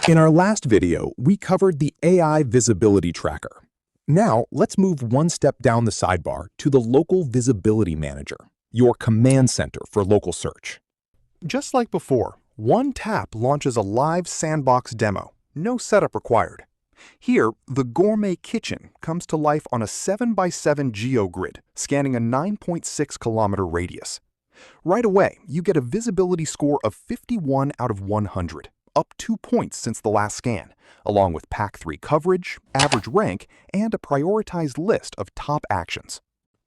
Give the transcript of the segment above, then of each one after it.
In our last video, we covered the AI Visibility Tracker. Now, let's move one step down the sidebar to the Local Visibility Manager, your command center for local search. Just like before, one tap launches a live sandbox demo, no setup required. Here, the gourmet kitchen comes to life on a 7x7 geo-grid, scanning a 9.6-kilometer radius. Right away, you get a visibility score of 51 out of 100, up 2 points since the last scan, along with Pack 3 coverage, average rank, and a prioritized list of top actions.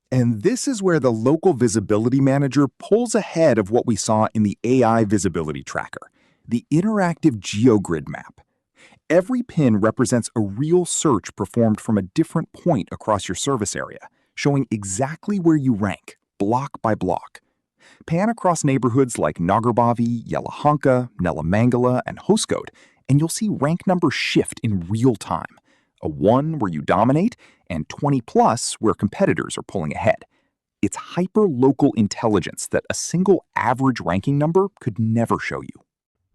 And this is where the Local Visibility Manager pulls ahead of what we saw in the AI Visibility Tracker, the interactive geo-grid map. Every pin represents a real search performed from a different point across your service area, showing exactly where you rank, block by block. Pan across neighborhoods like Nagarbavi, Yelahanka, Nelamangala, and Hoskote, and you'll see rank numbers shift in real time. A 1 where you dominate, and 20 plus where competitors are pulling ahead. It's hyper-local intelligence that a single average ranking number could never show you.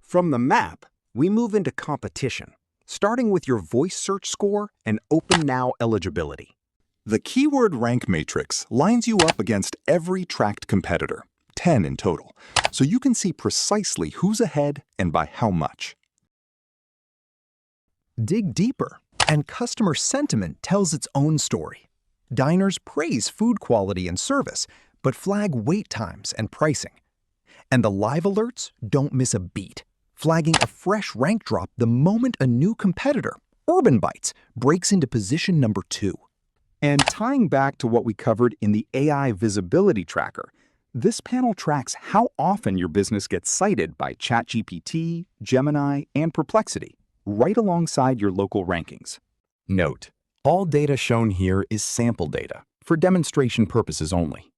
From the map, we move into competition, starting with your voice search score and Open Now eligibility. The keyword rank matrix lines you up against every tracked competitor, 10 in total, so you can see precisely who's ahead and by how much. Dig deeper, and customer sentiment tells its own story. Diners praise food quality and service, but flag wait times and pricing. And the live alerts don't miss a beat, flagging a fresh rank drop the moment a new competitor, Urban Bites, breaks into position number 2. And tying back to what we covered in the AI Visibility Tracker, this panel tracks how often your business gets cited by ChatGPT, Gemini, and Perplexity, right alongside your local rankings. Note, all data shown here is sample data, for demonstration purposes only.